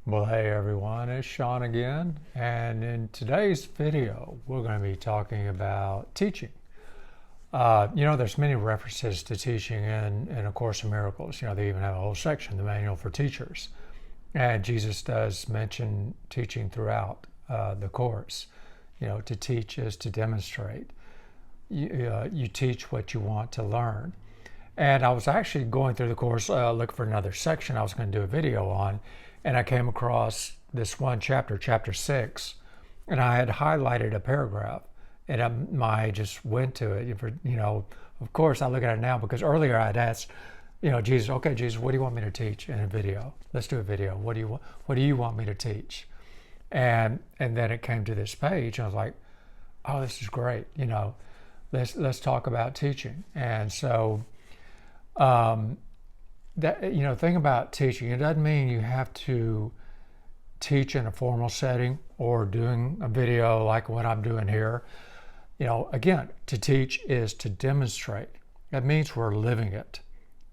Well, hey everyone, it's Sean again, and in today's video, we're going to be talking about teaching. There's many references to teaching in A Course in Miracles. They even have a whole section, the Manual for Teachers. And Jesus does mention teaching throughout the Course. To teach is to demonstrate. You teach what you want to learn. And I was actually going through the Course looking for another section I was going to do a video on, and I came across this one chapter, chapter 6, and I had highlighted a paragraph, and I just went to it. Of course, I look at it now because earlier I'd asked, Jesus, okay, Jesus, what do you want me to teach in a video? Let's do a video. What do you want me to teach? And then it came to this page, and I was like, oh, this is great. Let's talk about teaching. And so, thing about teaching, it doesn't mean you have to teach in a formal setting or doing a video like what I'm doing here. Again, to teach is to demonstrate. That means we're living it.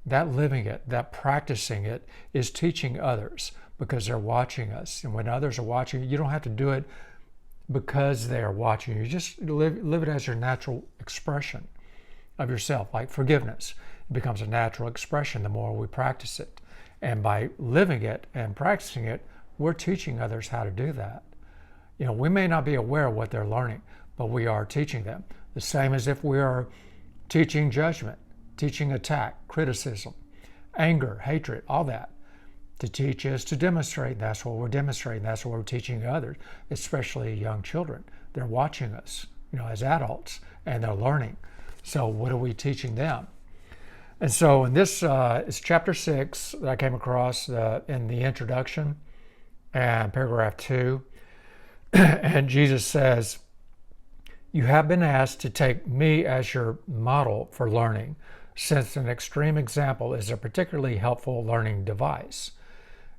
That practicing it is teaching others because they're watching us. And when others are watching, you don't have to do it because they are watching you. Just live it as your natural expression of yourself, like forgiveness. It becomes a natural expression the more we practice it. And by living it and practicing it, we're teaching others how to do that. We may not be aware of what they're learning, but we are teaching them. The same as if we are teaching judgment, teaching attack, criticism, anger, hatred, all that. To teach is to demonstrate. That's what we're demonstrating. That's what we're teaching others, especially young children. They're watching us, as adults, and they're learning. So what are we teaching them? And so in this is chapter 6 that I came across in the introduction and paragraph 2. And Jesus says, "You have been asked to take me as your model for learning, since an extreme example is a particularly helpful learning device."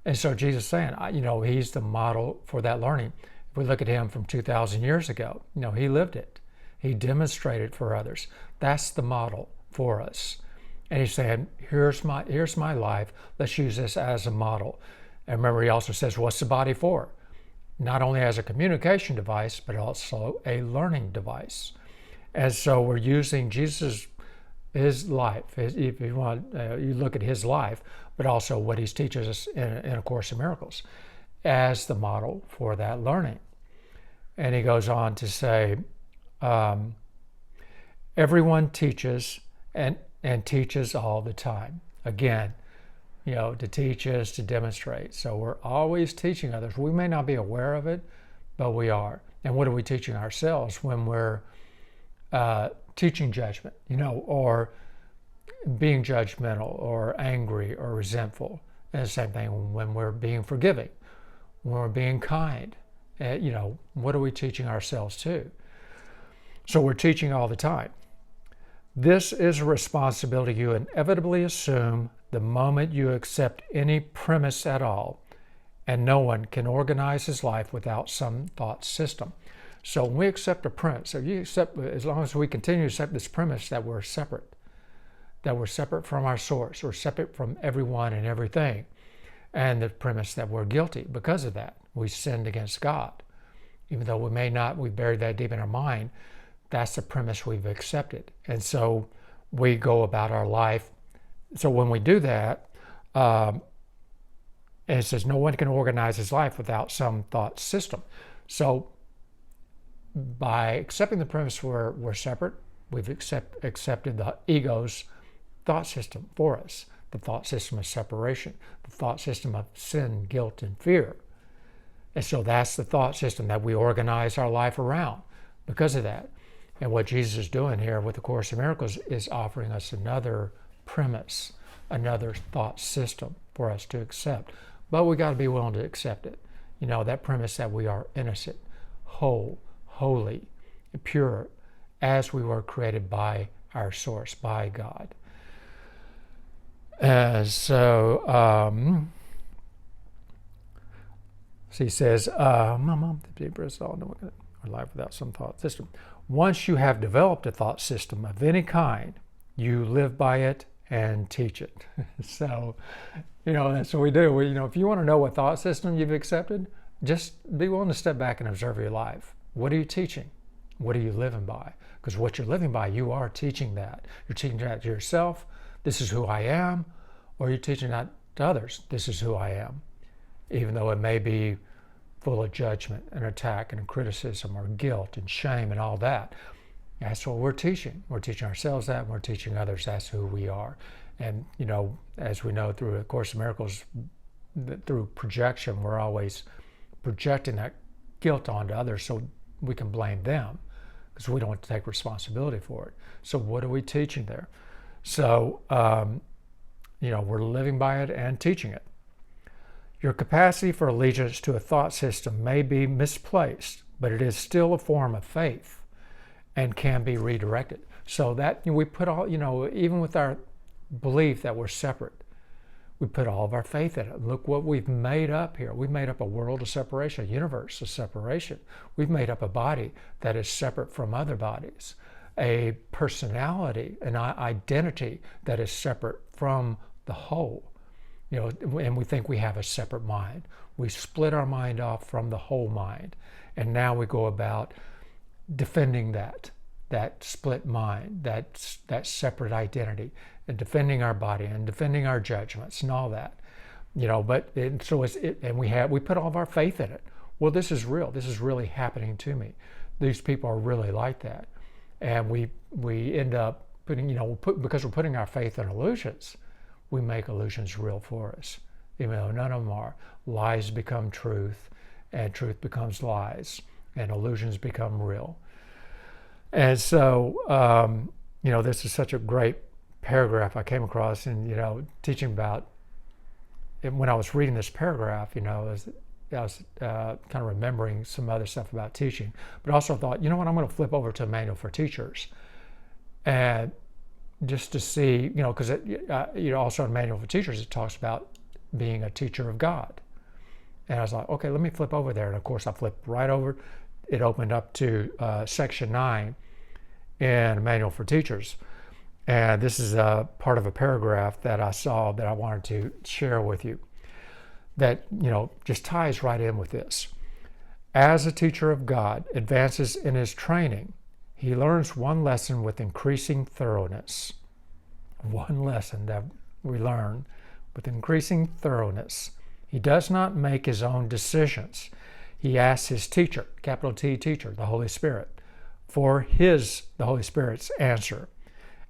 And so Jesus is saying, he's the model for that learning. If we look at him from 2,000 years ago, he lived it. He demonstrated for others. That's the model for us. And he's saying, here's my life. Let's use this as a model. And remember, he also says, what's the body for? Not only as a communication device, but also a learning device. And so we're using his life. If you want, you look at his life, but also what he teaches us in A Course in Miracles as the model for that learning. And he goes on to say, everyone teaches and teaches all the time. Again, to teach is to demonstrate. So we're always teaching others. We may not be aware of it, but we are. And what are we teaching ourselves when we're teaching judgment, or being judgmental or angry or resentful? And the same thing when we're being forgiving, when we're being kind. What are we teaching ourselves too? So we're teaching all the time. This is a responsibility you inevitably assume the moment you accept any premise at all, and no one can organize his life without some thought system. So when we accept a premise, as long as we continue to accept this premise that we're separate from our source, we're separate from everyone and everything, and the premise that we're guilty because of that, we sinned against God. Even though we buried that deep in our mind, that's the premise we've accepted. And so we go about our life. So when we do that, and it says no one can organize his life without some thought system. So by accepting the premise we're separate, we've accepted the ego's thought system for us, the thought system of separation, the thought system of sin, guilt, and fear. And so that's the thought system that we organize our life around because of that. And what Jesus is doing here with the Course in Miracles is offering us another premise, another thought system for us to accept. But we got to be willing to accept it. That premise that we are innocent, whole, holy, pure, as we were created by our source, by God. So he says, our life without some thought system. Once you have developed a thought system of any kind, you live by it and teach it. So, that's what we do. If you want to know what thought system you've accepted, just be willing to step back and observe your life. What are you teaching? What are you living by? Because what you're living by, you are teaching that. You're teaching that to yourself. This is who I am. Or you're teaching that to others. This is who I am. Even though it may be full of judgment and attack and criticism or guilt and shame and all that. That's what we're teaching. We're teaching ourselves that, and we're teaching others that's who we are. And, as we know through A Course in Miracles, through projection, we're always projecting that guilt onto others so we can blame them because we don't want to take responsibility for it. So what are we teaching there? So, we're living by it and teaching it. Your capacity for allegiance to a thought system may be misplaced, but it is still a form of faith and can be redirected. So that we put all, even with our belief that we're separate, we put all of our faith in it. Look what we've made up here. We've made up a world of separation, a universe of separation. We've made up a body that is separate from other bodies, a personality, an identity that is separate from the whole. And we think we have a separate mind. We split our mind off from the whole mind. And now we go about defending that split mind, that separate identity, and defending our body and defending our judgments and all that, and we put all of our faith in it. Well, this is real. This is really happening to me. These people are really like that, and we end up putting, because we're putting our faith in illusions, we make illusions real for us, even though none of them are. Lies become truth, and truth becomes lies, and illusions become real. And so, this is such a great paragraph I came across, and teaching about. And when I was reading this paragraph, I was kind of remembering some other stuff about teaching, but also thought, I'm going to flip over to a manual for teachers, and just to see, because also in Manual for Teachers it talks about being a teacher of God, and I was like, okay, let me flip over there, and of course I flipped right over. It opened up to section 9 in Manual for Teachers. And this is a part of a paragraph that I saw that I wanted to share with you that, just ties right in with this. As a teacher of God advances in his training, he learns one lesson with increasing thoroughness. One lesson that we learn with increasing thoroughness. He does not make his own decisions. He asks his teacher, capital T teacher, the Holy Spirit, for the Holy Spirit's answer.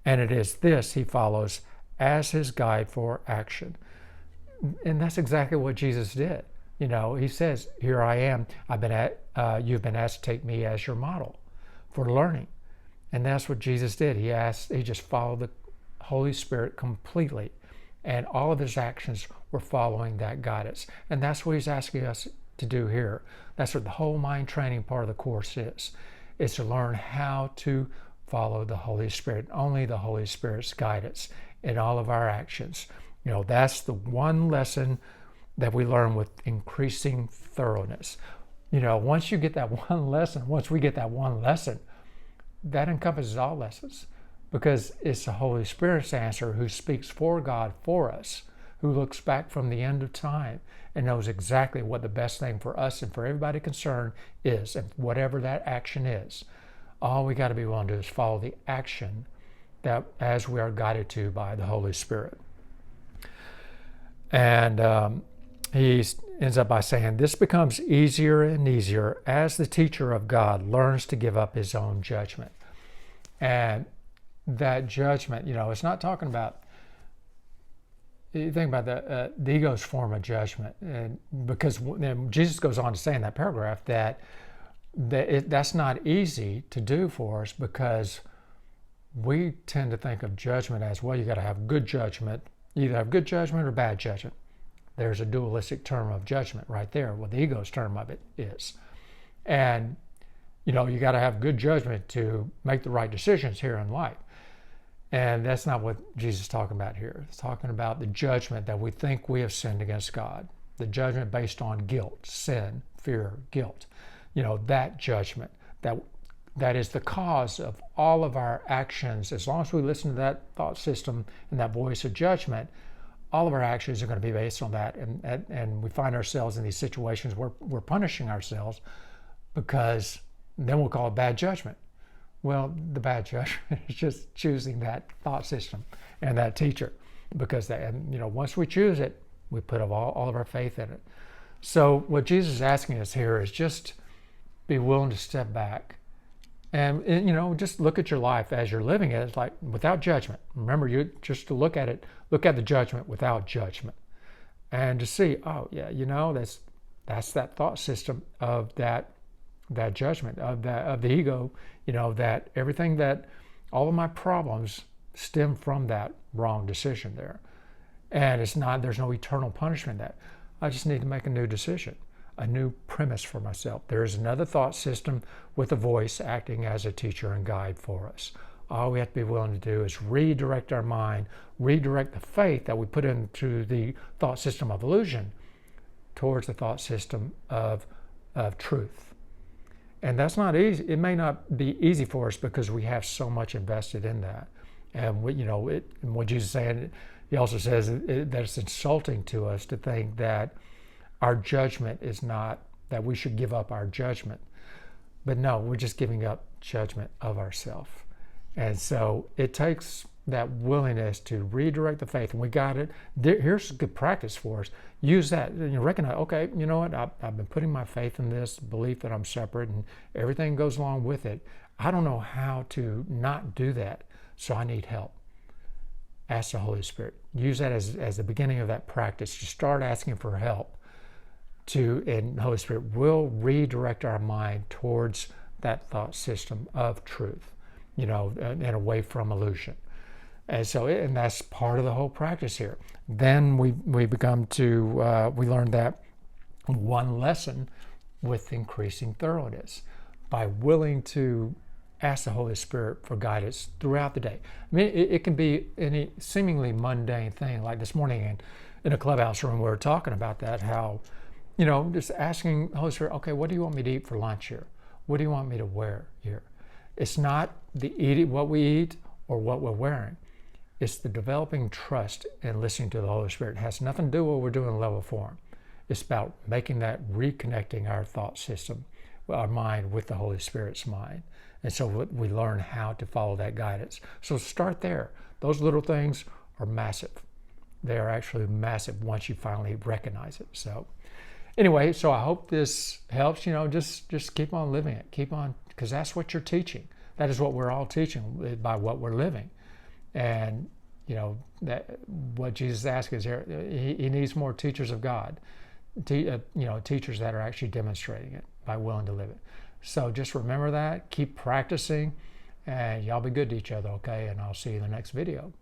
And it is this he follows as his guide for action. And that's exactly what Jesus did. He says, here I am. You've been asked to take me as your model for learning. And that's what Jesus did. He just followed the Holy Spirit completely. And all of his actions were following that guidance. And that's what he's asking us to do here. That's what the whole mind training part of the course is. It's to learn how to follow the Holy Spirit, only the Holy Spirit's guidance in all of our actions. That's the one lesson that we learn with increasing thoroughness. Once we get that one lesson, that encompasses all lessons, because it's the Holy Spirit's answer who speaks for God for us, who looks back from the end of time and knows exactly what the best thing for us and for everybody concerned is, and whatever that action is. All we got to be willing to do is follow the action that as we are guided to by the Holy Spirit. And he ends up by saying, this becomes easier and easier as the teacher of God learns to give up his own judgment. And that judgment, it's not talking about, you think about the ego's form of judgment. And because Jesus goes on to say in that paragraph that's not easy to do for us, because we tend to think of judgment as, well, you got to have good judgment. You either have good judgment or bad judgment. There's a dualistic term of judgment right there, what the ego's term of it is. And, you got to have good judgment to make the right decisions here in life. And that's not what Jesus is talking about here. It's talking about the judgment that we think we have sinned against God. The judgment based on guilt, sin, fear, guilt. That judgment that that is the cause of all of our actions. As long as we listen to that thought system and that voice of judgment, all of our actions are going to be based on that. And we find ourselves in these situations where we're punishing ourselves, because then we'll call it bad judgment. Well, the bad judgment is just choosing that thought system and that teacher, because once we choose it, we put all of our faith in it. So what Jesus is asking us here is just be willing to step back and just look at your life as you're living it. It's like without judgment. Remember, you just to look at the judgment without judgment, and to see, oh yeah, that's that thought system of that judgment of the ego. That everything, that all of my problems stem from that wrong decision there, and there's no eternal punishment in that. I just need to make a new decision, a new premise for myself. There is another thought system with a voice acting as a teacher and guide for us. All we have to be willing to do is redirect our mind, redirect the faith that we put into the thought system of illusion towards the thought system of truth. And that's not easy. It may not be easy for us because we have so much invested in that. And what Jesus is saying, he also says that it's insulting to us to think that our judgment is not, that we should give up our judgment. But no, we're just giving up judgment of ourselves. And so it takes that willingness to redirect the faith. And we got it. Here's good practice for us. Use that. Recognize, okay, you know what? I've been putting my faith in this belief that I'm separate and everything goes along with it. I don't know how to not do that. So I need help. Ask the Holy Spirit. Use that as the beginning of that practice. You start asking for help, and the Holy Spirit will redirect our mind towards that thought system of truth, and away from illusion. And so, and that's part of the whole practice here. Then we become to, we learn that one lesson with increasing thoroughness by willing to ask the Holy Spirit for guidance throughout the day. I mean, it can be any seemingly mundane thing, like this morning in a clubhouse room, we were talking about that, how, just asking the Holy Spirit, okay, what do you want me to eat for lunch here? What do you want me to wear here? It's not what we eat or what we're wearing. It's the developing trust and listening to the Holy Spirit. It has nothing to do with what we're doing in level form. It's about making that, reconnecting our thought system, our mind with the Holy Spirit's mind. And so we learn how to follow that guidance. So start there. Those little things are massive. They are actually massive once you finally recognize it. So anyway, so I hope this helps. Just keep on living it. Keep on, because that's what you're teaching. That is what we're all teaching by what we're living. And that what Jesus asks is here. He needs more teachers of God. Teachers that are actually demonstrating it by willing to live it. So just remember that, keep practicing, and y'all be good to each other, okay? And I'll see you in the next video.